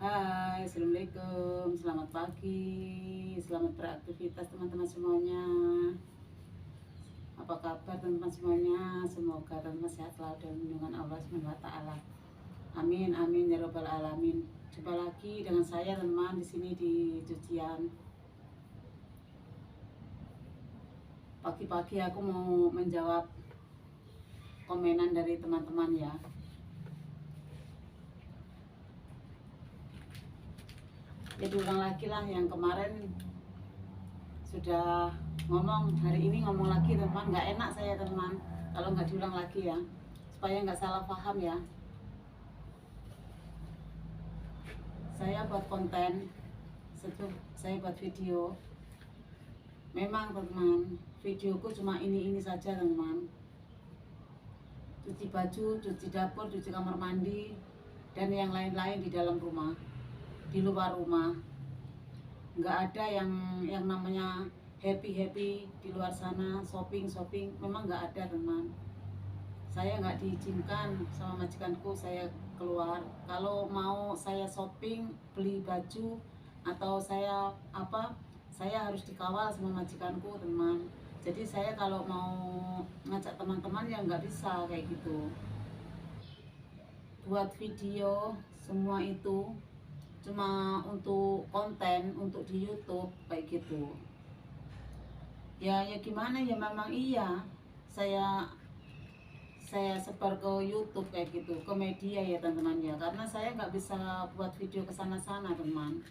Hai, Assalamualaikum, selamat pagi, selamat beraktivitas teman-teman semuanya. Apa kabar teman-teman semuanya? Semoga teman-teman sehat selalu dalam lindungan Allah Subhanahu wa taala. Amin amin ya robbal alamin. Jumpa lagi dengan saya teman di sini di cucian. Pagi-pagi aku mau menjawab komenan dari teman-teman ya. Jadi ulang lagi lah yang kemarin sudah ngomong, hari ini ngomong lagi teman. Nggak enak saya teman kalau nggak diulang lagi ya, supaya nggak salah paham ya. Saya buat konten, saya buat video. Memang teman, videoku cuma ini saja teman. Cuci baju, cuci dapur, cuci kamar mandi, dan yang lain-lain di dalam rumah, di luar rumah. Nggak ada yang namanya happy di luar sana, shopping. Memang nggak ada teman. Saya nggak diizinkan sama majikanku saya keluar. Kalau mau saya shopping, beli baju atau saya saya harus dikawal sama majikanku teman. Jadi saya kalau mau ngajak teman-teman ya nggak bisa kayak gitu. Buat video semua itu cuma untuk konten, untuk di YouTube kayak gitu. Ya gimana ya, memang iya saya sebar ke YouTube kayak gitu, ke media ya teman-teman ya, karena saya nggak bisa buat video ke sana-sana teman.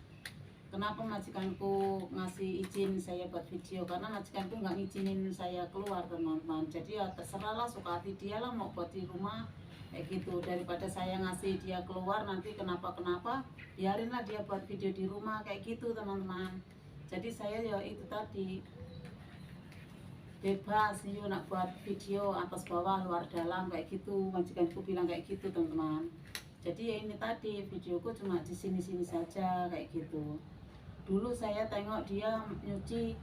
Kenapa majikanku ngasih izin saya buat video? Karena majikanku nggak ngizinin saya keluar teman-teman. Jadi ya terserahlah, suka hati dia lah mau buat di rumah kayak gitu. Daripada saya ngasih dia keluar nanti kenapa-kenapa, biarinlah dia buat video di rumah kayak gitu teman-teman. Jadi saya ya itu tadi, bebas yuk nak buat video atas bawah luar dalam kayak gitu. Majikanku bilang kayak gitu teman-teman. Jadi ya ini tadi, videoku cuma di sini-sini saja kayak gitu. Dulu saya tengok dia nyuci,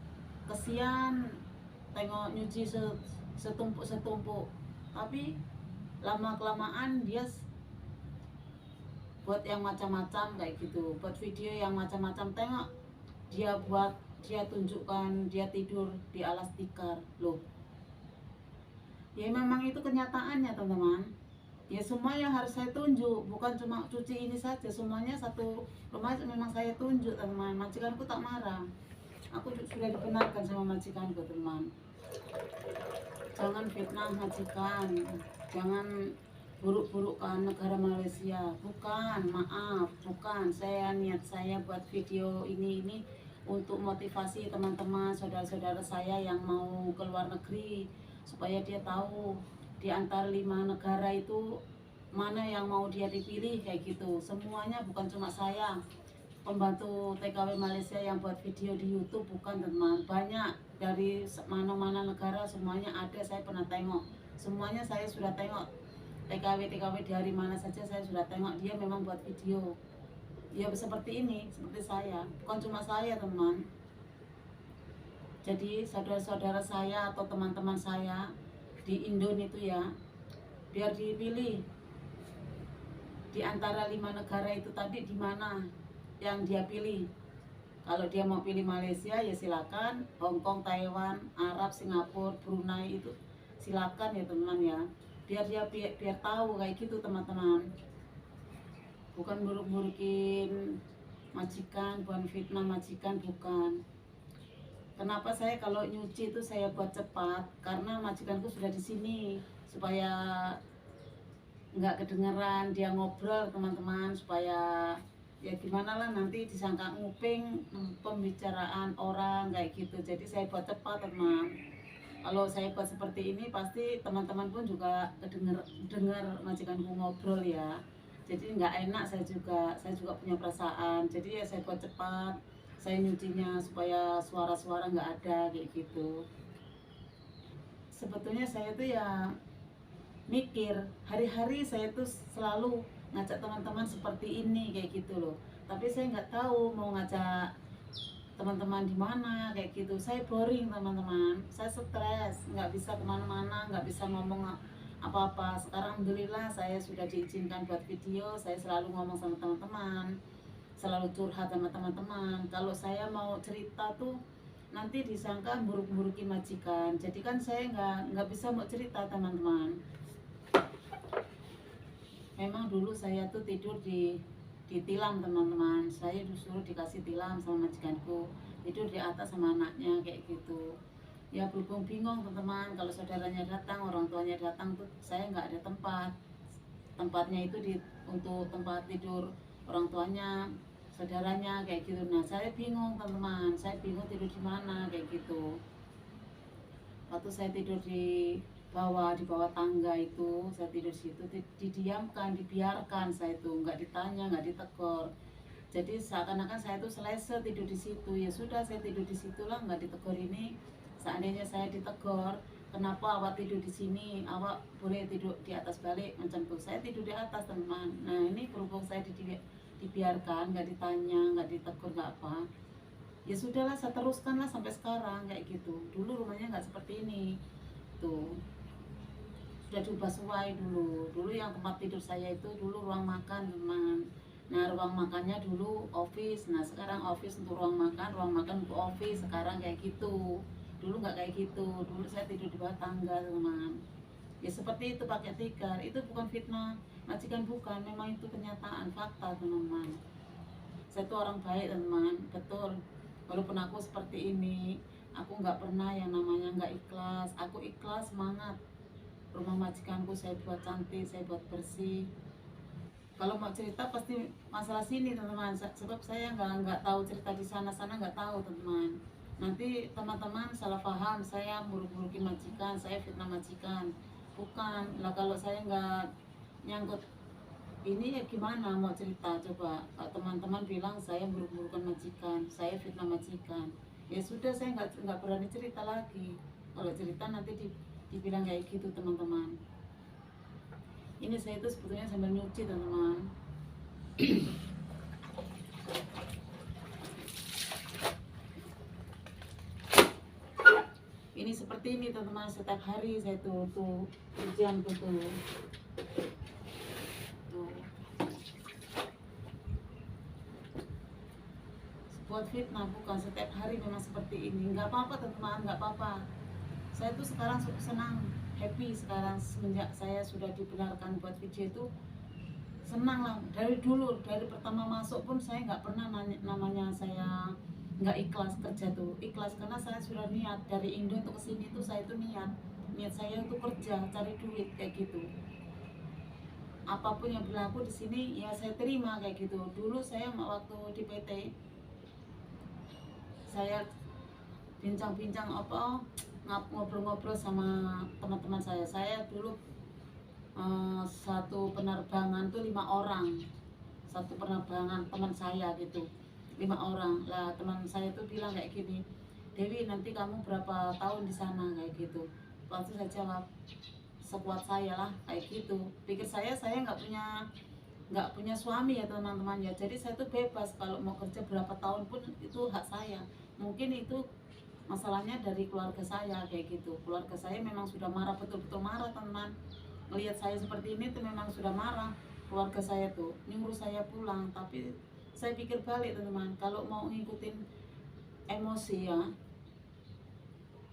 kesian tengok nyuci setumpuk, tapi lama kelamaan dia buat yang macam-macam kayak gitu, buat video yang macam-macam. Tengok dia tunjukkan dia tidur di alas tikar loh. Ya memang itu kenyataannya teman-teman. Ya semua yang harus saya tunjuk, bukan cuma cuci ini saja, semuanya satu rumah memang saya tunjuk teman. Majikanku tak marah, aku sudah dibenarkan sama majikanku teman. Jangan fitnah majikan, jangan buruk-burukkan negara Malaysia. Bukan, maaf, bukan. Niat saya buat video ini untuk motivasi teman-teman, saudara-saudara saya yang mau ke luar negeri, supaya dia tahu di antara 5 negara itu mana yang mau dia dipilih kayak gitu. Semuanya, bukan cuma saya pembantu TKW Malaysia yang buat video di YouTube, bukan teman. Banyak dari mana-mana negara, semuanya ada, saya pernah tengok. Semuanya saya sudah tengok. TKW dari mana saja saya sudah tengok. Dia memang buat video ya seperti ini, seperti saya. Bukan cuma saya teman. Jadi saudara-saudara saya atau teman-teman saya di Indo itu ya, biar dipilih di antara 5 negara itu tadi, di mana yang dia pilih. Kalau dia mau pilih Malaysia ya silakan, Hong Kong, Taiwan, Arab, Singapura, Brunei itu silakan ya teman ya. Biar dia biar tahu kayak gitu teman-teman. Bukan buruk-burukin majikan, bukan fitnah majikan, bukan. Kenapa saya kalau nyuci itu saya buat cepat? Karena majikanku sudah di sini, supaya nggak kedengeran dia ngobrol teman-teman, supaya ya gimana lah nanti disangka nguping pembicaraan orang kayak gitu. Jadi saya buat cepat teman. Kalau saya buat seperti ini pasti teman-teman pun juga dengar majikanku ngobrol ya. Jadi nggak enak, saya juga punya perasaan. Jadi ya saya buat cepat, saya nyucinya supaya suara-suara nggak ada kayak gitu. Sebetulnya saya tuh ya mikir, hari-hari saya tuh selalu ngajak teman-teman seperti ini kayak gitu loh. Tapi saya nggak tahu mau ngajak teman-teman di mana kayak gitu. Saya boring teman-teman, saya stres, nggak bisa kemana-mana, nggak bisa ngomong apa-apa. Sekarang alhamdulillah saya sudah diizinkan buat video, saya selalu ngomong sama teman-teman. selalu curhat sama teman-teman. Kalau saya mau cerita tuh nanti disangka buruk-burukin majikan. Jadi kan saya nggak bisa mau cerita teman-teman. Memang dulu saya tuh tidur ditilam teman-teman. Saya disuruh dikasih tilam sama majikanku, tidur di atas sama anaknya kayak gitu. Ya berhubung bingung teman-teman, kalau saudaranya datang, orang tuanya datang tuh saya nggak ada tempat. Tempatnya itu untuk tempat tidur orang tuanya, saudaranya kayak gitu. Nah saya bingung teman-teman, saya bingung tidur di mana kayak gitu. Waktu saya tidur di bawah tangga itu, saya tidur situ, didiamkan, dibiarkan, saya itu nggak ditanya, nggak ditegur. Jadi seakan-akan saya itu selesa tidur di situ. Ya sudah, saya tidur di situlah, nggak ditegur. Ini seandainya saya ditegur, kenapa awak tidur di sini, awak boleh tidur di atas balik macam tuh. Saya tidur di atas teman. Nah ini berhubung saya dibiarkan, nggak ditanya, nggak ditegur, nggak apa, ya sudahlah, saya teruskanlah sampai sekarang kayak gitu. Dulu rumahnya nggak seperti ini tuh, sudah diubah sesuai. Dulu yang tempat tidur saya itu dulu ruang makan teman. Nah ruang makannya dulu office, nah sekarang office untuk ruang makan untuk office sekarang kayak gitu. Dulu nggak kayak gitu, dulu saya tidur di bawah tangga teman. Ya seperti itu, pakai tikar. Itu bukan fitnah majikan, bukan, memang itu kenyataan, fakta teman-teman. Saya tuh orang baik teman, betul. Walaupun aku seperti ini, aku nggak pernah yang namanya nggak ikhlas. Aku ikhlas, semangat. Rumah majikanku saya buat cantik, saya buat bersih. Kalau mau cerita pasti masalah sini teman-teman, sebab saya nggak tahu cerita di sana nggak tahu teman. Nanti teman-teman salah paham, saya buruk-burukin majikan, saya fitnah majikan. Bukan lah, kalau saya nggak nyangkut ini ya gimana mau cerita coba. Kalau teman-teman bilang saya buruk-burukan majikan, saya fitnah majikan, ya sudah, saya nggak berani cerita lagi. Kalau cerita nanti dibilang kayak gitu teman-teman. Ini saya itu sebetulnya sambil nyuci teman-teman. Ini seperti ini teman-teman, setiap hari saya tuh hujan tuh. Buat fitnah bukan, setiap hari memang seperti ini. Nggak apa-apa teman-teman, nggak apa-apa. Saya tuh sekarang senang, happy sekarang semenjak saya sudah dibenarkan buat video itu. Senang lah, dari dulu, dari pertama masuk pun saya nggak pernah namanya saya nggak ikhlas kerja tuh. Ikhlas karena saya sudah niat dari Indo untuk kesini tuh, saya tuh niat saya untuk kerja, cari duit kayak gitu. Apapun yang berlaku di sini ya saya terima kayak gitu. Dulu saya waktu di PT, saya bincang-bincang ngobrol-ngobrol sama teman-teman saya dulu satu penerbangan tuh 5 orang, satu penerbangan teman saya gitu, 5 orang lah. Teman saya tuh bilang kayak gini, Dewi nanti kamu berapa tahun di sana kayak gitu. Waktu saya jawab sekuat saya lah kayak gitu. Pikir saya nggak punya suami ya teman-teman ya, jadi saya tuh bebas kalau mau kerja berapa tahun pun itu hak saya. Mungkin itu masalahnya dari keluarga saya kayak gitu. Keluarga saya memang sudah marah, betul-betul marah teman. Melihat saya seperti ini tuh memang sudah marah. Keluarga saya tuh nyuruh saya pulang, tapi saya pikir balik teman-teman, kalau mau ngikutin emosi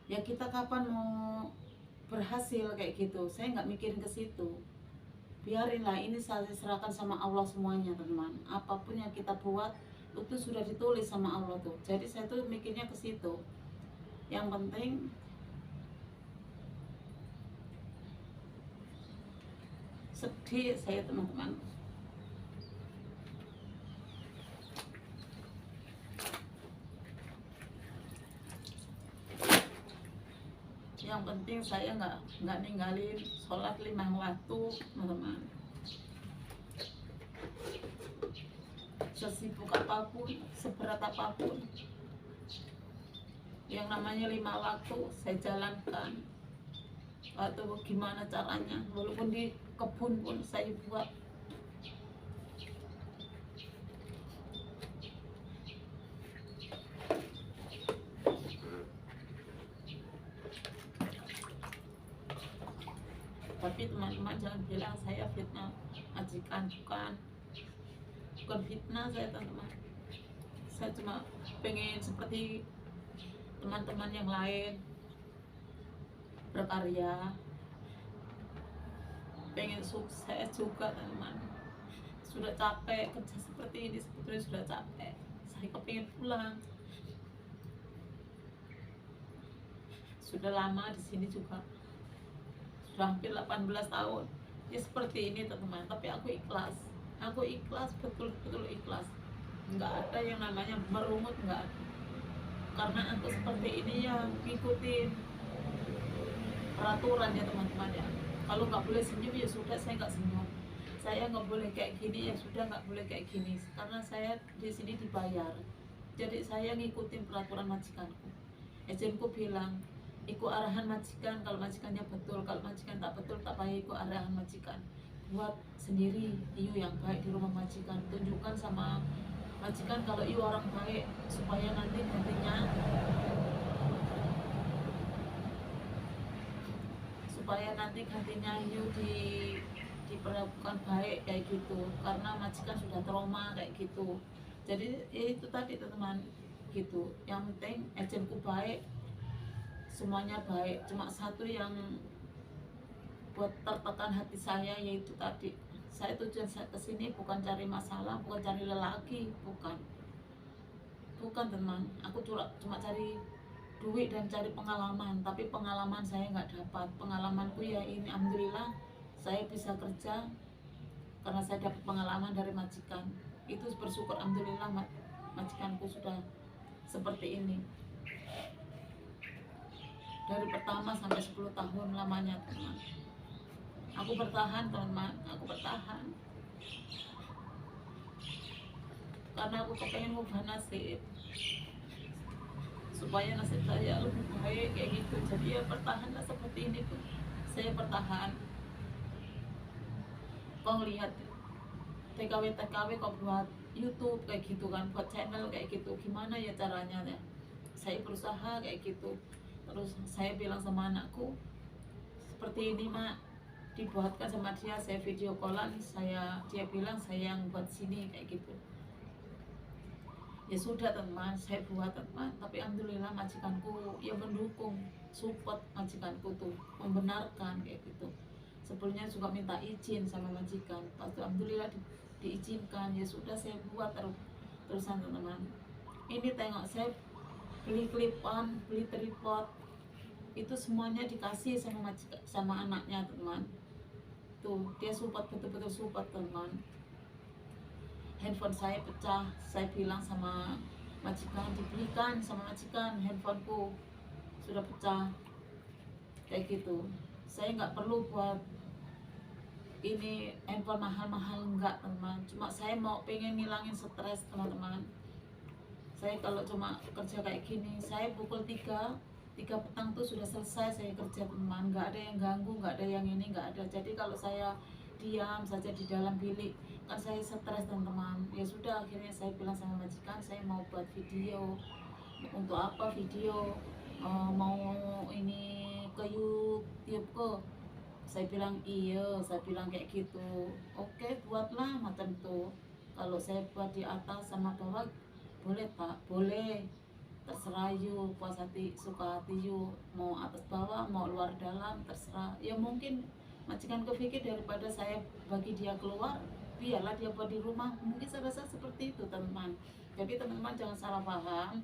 ya kita kapan mau berhasil kayak gitu. Saya nggak mikirin ke situ. Biarinlah, ini saya serahkan sama Allah semuanya teman. Apapun yang kita buat itu sudah ditulis sama Allah tuh. Jadi saya tuh mikirnya ke situ. Yang penting sedih saya teman-teman. Yang penting saya nggak ninggalin sholat 5 waktu teman-teman. Sesibuk apapun, seberat apapun, yang namanya 5 waktu saya jalankan. Atau gimana caranya, walaupun di kebun pun saya buat. Tapi teman-teman jangan bilang saya fitnah majikan, bukan. bukan fitnah saya teman-teman. Saya cuma pengen seperti teman-teman yang lain berkarya, pengen sukses juga teman. Sudah capek kerja seperti ini, sebetulnya sudah capek. Saya kepingin pulang. Sudah lama di sini juga, sudah hampir 18 tahun. Ya seperti ini teman-teman, tapi aku ikhlas, betul-betul ikhlas. Nggak ada yang namanya merungut, nggak ada. Karena aku seperti ini ya ngikutin peraturan ya teman-teman ya. Kalau nggak boleh senyum ya sudah, saya nggak senyum. Saya nggak boleh kayak gini ya sudah, nggak boleh kayak gini. Karena saya di sini dibayar, jadi saya ngikutin peraturan majikanku. Ejenku bilang ikut arahan majikan, kalau majikannya betul, kalau majikan tak betul tak payah ikut arahan majikan. Buat sendiri iu yang baik di rumah majikan, tunjukkan sama majikan kalau iu orang baik, supaya nanti gantinya iu diperlakukan baik kayak gitu, karena majikan sudah trauma kayak gitu. Jadi ya itu tadi teman gitu, yang penting ejenku baik, semuanya baik. Cuma satu yang buat tertekan hati saya, yaitu tadi saya tujuan saya kesini bukan cari masalah, bukan cari lelaki, bukan teman. Aku cuma cari duit dan cari pengalaman, tapi pengalaman saya nggak dapat. Pengalamanku ya ini, alhamdulillah saya bisa kerja karena saya dapat pengalaman dari majikan. Itu bersyukur alhamdulillah, majikanku sudah seperti ini. Dari pertama sampai 10 tahun lamanya teman. Aku bertahan teman, aku bertahan. Karena aku kepengen ngubah nasib, supaya nasib saya lebih baik kayak gitu. Jadi ya bertahanlah seperti ini tuh. Saya bertahan. Kau lihat TKW kok buat YouTube kayak gitu kan, buat channel kayak gitu, gimana ya caranya ya? Saya berusaha kayak gitu. Terus saya bilang sama anakku, seperti ini mak, dibuatkan sama dia. Saya video callan, dia bilang saya yang buat sini kayak gitu. Ya sudah teman, saya buat teman. Tapi alhamdulillah majikanku ya mendukung, support majikanku tuh, membenarkan kayak gitu. Sebelumnya juga minta izin sama majikan, pas itu alhamdulillah diizinkan. Ya sudah saya buat terusan teman. Ini tengok, saya beli klipan, beli tripod, itu semuanya dikasih sama anaknya teman. Tuh dia support, betul-betul support teman. Handphone saya pecah, saya bilang sama majikan, dibelikan sama majikan handphoneku, sudah pecah kayak gitu. Saya nggak perlu buat ini handphone mahal-mahal, enggak teman. Cuma saya mau pengen ngilangin stres teman-teman. Saya kalau cuma kerja kayak gini, saya pukul 3 petang tuh sudah selesai saya kerja teman. Nggak ada yang ganggu, nggak ada yang ini, nggak ada. Jadi kalau saya diam saja di dalam bilik kan saya stres teman-teman. Ya sudah, akhirnya saya bilang sama majikan, saya mau buat video. Untuk apa video? Mau ini ke YouTube ke? Saya bilang iya, saya bilang kayak gitu. Oke, buatlah macam tuh. Kalau saya buat di atas sama bawah boleh tak? Boleh, terserah you, puas hati, suka hati you, mau atas bawah, mau luar dalam, terserah. Ya mungkin majikan kepikir daripada saya bagi dia keluar, biarlah dia buat di rumah. Mungkin saya rasa seperti itu teman. Jadi teman-teman jangan salah paham,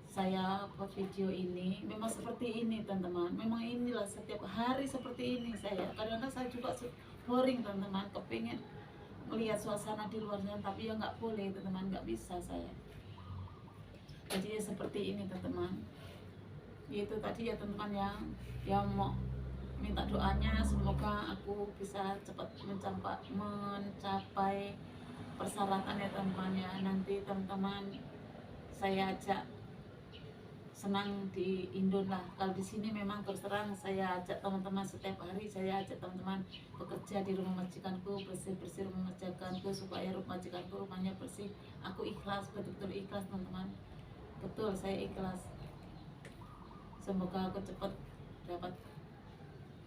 saya buat video ini memang seperti ini teman-teman. Memang inilah setiap hari seperti ini saya. Kadang-kadang saya juga boring teman-teman, kepingin melihat suasana di luar sana, tapi ya nggak boleh teman-teman, nggak bisa saya. Jadi ya seperti ini teman-teman. Itu tadi ya teman-teman, yang mau minta doanya, semoga aku bisa cepat mencapai persyaratan ya teman-teman ya. Nanti teman-teman saya ajak senang di Indo lah. Kalau di sini memang terus terang saya ajak teman-teman setiap hari, saya ajak teman-teman bekerja di rumah majikanku, bersih-bersih rumah majikanku, supaya rumah majikanku rumahnya bersih. Aku ikhlas, betul-betul ikhlas teman-teman. Betul, saya ikhlas. Semoga aku cepat dapat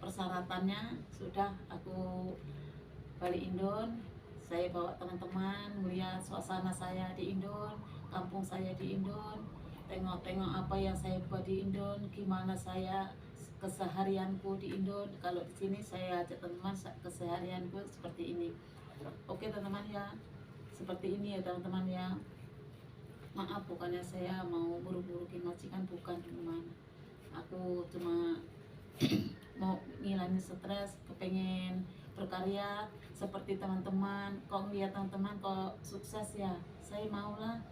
persyaratannya. Sudah aku balik Indo, Saya bawa teman-teman melihat suasana saya di Indon, kampung saya di Indon, tengok-tengok apa yang saya buat di Indon, gimana saya keseharianku di Indon. Kalau di sini saya ajak teman keseharianku seperti ini. Oke teman-teman ya, seperti ini ya teman-teman ya. Maaf bukannya saya mau buru-burukin majikan, bukan teman-teman. Aku cuma mau ngilangin stres, kepengen berkarya seperti teman-teman. Kok ngeliat teman-teman kok sukses ya, saya maulah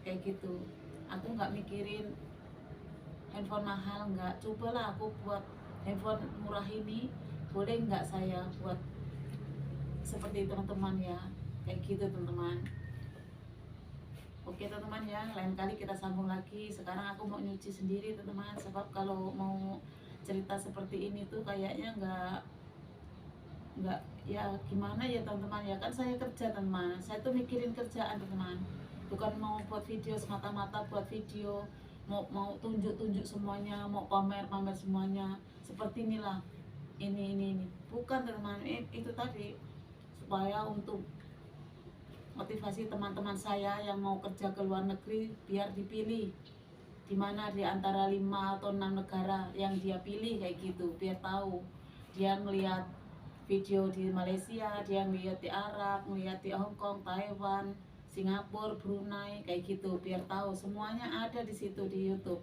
kayak gitu. Aku nggak mikirin handphone mahal, nggak. Cobalah aku buat handphone murah ini, boleh nggak saya buat seperti teman-teman ya, kayak gitu teman-teman. Oke teman-teman ya, lain kali kita sambung lagi. Sekarang aku mau nyuci sendiri teman-teman, sebab kalau mau cerita seperti ini tuh kayaknya nggak ya gimana ya teman-teman ya, kan saya kerja teman, saya tuh mikirin kerjaan teman, bukan mau buat video semata-mata buat video, mau tunjuk-tunjuk semuanya, mau pamer-pamer semuanya seperti inilah. Ini bukan teman, itu tadi supaya untuk motivasi teman-teman saya yang mau kerja ke luar negeri, biar dipilih di mana di antara 5 atau 6 negara yang dia pilih kayak gitu, biar tahu. Dia melihat video di Malaysia, dia melihat di Arab, melihat di Hong Kong, Taiwan, Singapura, Brunei kayak gitu, biar tahu semuanya ada di situ di YouTube.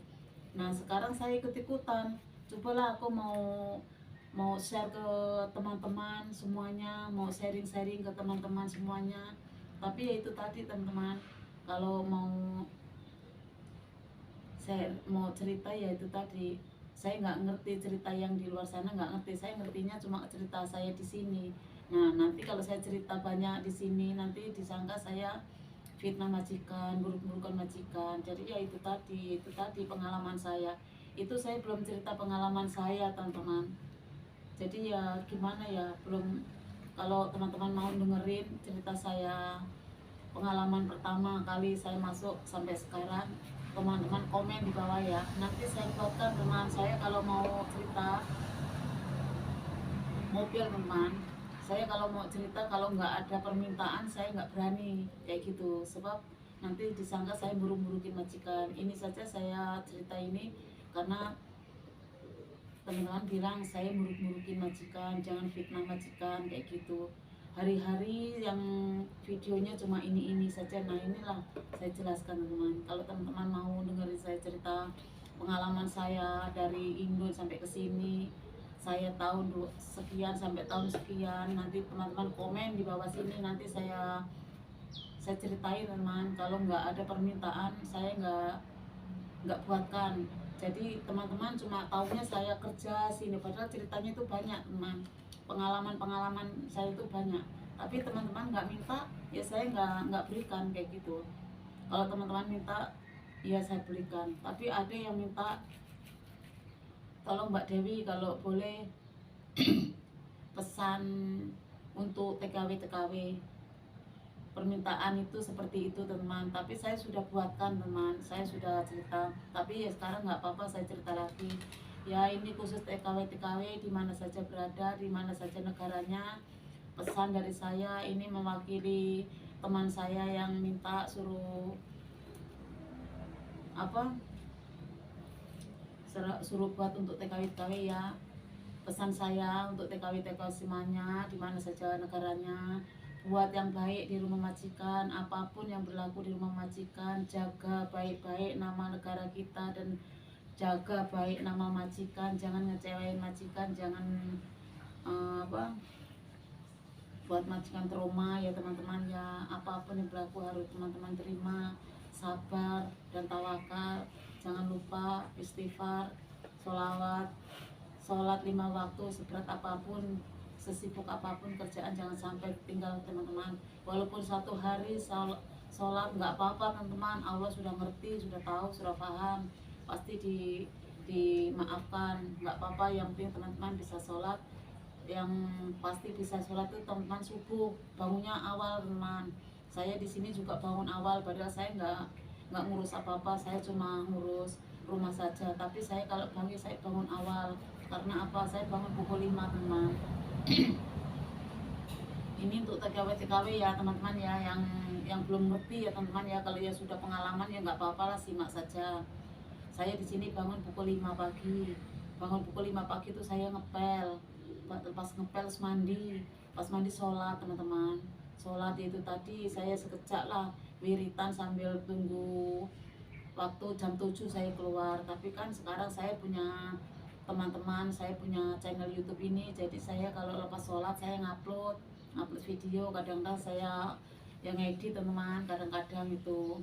Nah sekarang saya ikut-ikutan, cobalah aku mau share ke teman-teman semuanya, mau sharing-sharing ke teman-teman semuanya. Tapi ya itu tadi teman-teman, kalau saya mau cerita ya itu tadi, saya nggak ngerti cerita yang di luar sana, nggak ngerti. Saya ngertinya cuma cerita saya di sini. Nah nanti kalau saya cerita banyak di sini, nanti disangka saya fitnah majikan, buruk-burukan majikan. Jadi ya itu tadi pengalaman saya. Itu saya belum cerita pengalaman saya teman-teman. Jadi ya gimana ya, belum. Kalau teman-teman mau dengerin cerita saya, pengalaman pertama kali saya masuk sampai sekarang, teman-teman komen di bawah ya. Nanti saya buatkan teman saya kalau mau cerita mobil teman. Saya kalau mau cerita, kalau nggak ada permintaan saya nggak berani kayak gitu, sebab nanti disangka saya buruk-burukin majikan. Ini saja saya cerita ini karena teman-teman bilang saya buruk-burukin majikan, jangan fitnah majikan kayak gitu. Hari-hari yang videonya cuma ini saja. Nah inilah saya jelaskan teman-teman. Kalau teman-teman mau dengerin saya cerita pengalaman saya dari Indo sampai ke sini, saya tahun sekian sampai tahun sekian, nanti teman-teman komen di bawah sini, nanti saya ceritain teman. Kalau nggak ada permintaan saya nggak buatkan. Jadi teman-teman cuma taunya saya kerja sini, padahal ceritanya itu banyak teman, pengalaman saya itu banyak. Tapi teman-teman nggak minta ya saya nggak berikan kayak gitu. Kalau teman-teman minta ya saya berikan. Tapi ada yang minta, tolong Mbak Dewi kalau boleh pesan untuk TKW permintaan itu seperti itu teman. Tapi saya sudah buatkan teman, saya sudah cerita. Tapi ya sekarang nggak apa-apa, saya cerita lagi ya. Ini khusus TKW di mana saja berada, di mana saja negaranya. Pesan dari saya ini mewakili teman saya yang minta suruh suruh buat untuk TKW ya. Pesan saya untuk TKW semuanya di mana saja negaranya, buat yang baik di rumah majikan. Apapun yang berlaku di rumah majikan, jaga baik-baik nama negara kita dan jaga baik nama majikan. Jangan ngecewain majikan, jangan buat majikan trauma ya teman-teman ya. Apapun yang berlaku harus teman-teman terima, sabar dan tawakal. Jangan lupa istighfar, sholawat, sholat 5 waktu, seberat apapun, sesibuk apapun kerjaan, jangan sampai tinggal teman-teman. Walaupun satu hari sholat nggak apa-apa teman-teman, Allah sudah ngerti, sudah tahu, sudah paham, pasti dimaafkan, nggak apa-apa. Yang penting teman-teman bisa sholat. Yang pasti bisa sholat itu teman-teman subuh, bangunnya awal teman. Saya di sini juga bangun awal, padahal saya nggak ngurus apa-apa, saya cuma ngurus rumah saja. Tapi saya kalau bangun, saya bangun awal. Karena apa? Saya bangun pukul 5 teman. Ini untuk TKW ya teman-teman ya, yang belum ngerti ya teman-teman ya. Kalau yang sudah pengalaman ya nggak apa-apa lah, simak saja. Saya di sini bangun pukul 5 pagi. Bangun pukul 5 pagi itu saya ngepel. Pas ngepel terus mandi. Pas mandi sholat teman-teman. Sholat itu tadi saya sekejap lah wiritan sambil tunggu waktu jam 7 saya keluar. Tapi kan sekarang saya punya teman-teman, saya punya channel YouTube ini. Jadi saya kalau lepas sholat saya ngupload video. Kadang-kadang saya yang edit teman-teman, kadang-kadang itu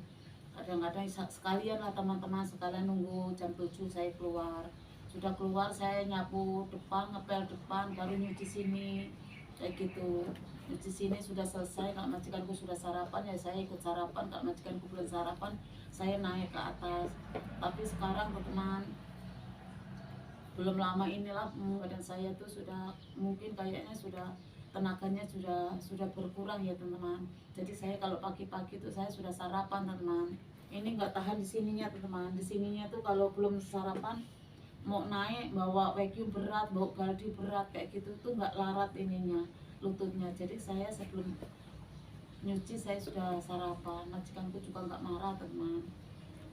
sekalian lah teman-teman, sekalian nunggu jam 7 saya keluar. Sudah keluar saya nyapu depan, ngepel depan, baru nyuci sini kayak gitu. Nyuci sini sudah selesai, kalau majikanku sudah sarapan ya saya ikut sarapan, kalau majikanku belum sarapan saya naik ke atas. Tapi sekarang teman-teman, belum lama inilah badan saya tuh sudah mungkin kayaknya sudah tenaganya sudah berkurang ya teman-teman. Jadi saya kalau pagi-pagi tuh saya sudah sarapan teman-teman. Ini nggak tahan di sininya teman-teman. Di sininya tuh kalau belum sarapan mau naik bawa vacuum berat, bawa galdi berat kayak gitu tuh nggak larat ininya, lututnya. Jadi saya sebelum nyuci saya sudah sarapan. Majikanku juga nggak marah teman.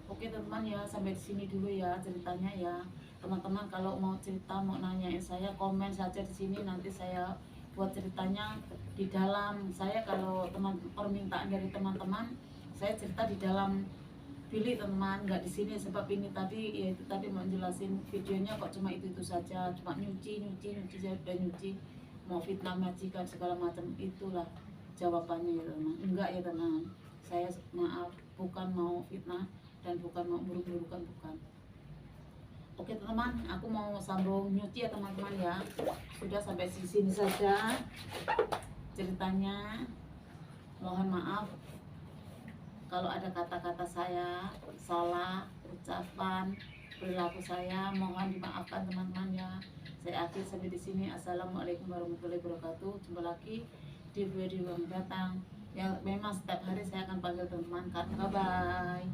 Oke teman-teman ya, sampai di sini dulu ya ceritanya ya. Teman-teman kalau mau cerita, mau nanyain saya, komen saja di sini, nanti saya buat ceritanya di dalam. Saya kalau permintaan dari teman-teman, saya cerita di dalam bilik teman, nggak di sini. Sebab ini tadi ya, itu tadi mau jelasin videonya kok cuma itu saja, cuma nyuci saya udah nyuci. Mau fitnah majikan segala macam, itulah jawabannya ya teman. Enggak ya teman, saya maaf, bukan mau fitnah dan bukan mau buruk-burukan, bukan. Oke teman-teman, aku mau sambung nyuci ya teman-teman ya. Sudah sampai di sini saja ceritanya. Mohon maaf kalau ada kata-kata saya salah, ucapan, perilaku saya mohon dimaafkan teman-teman ya. Saya akhir sampai di sini. Assalamualaikum warahmatullahi wabarakatuh. Jumpa lagi di video yang datang. Ya memang setiap hari saya akan panggil teman-teman. Bye bye.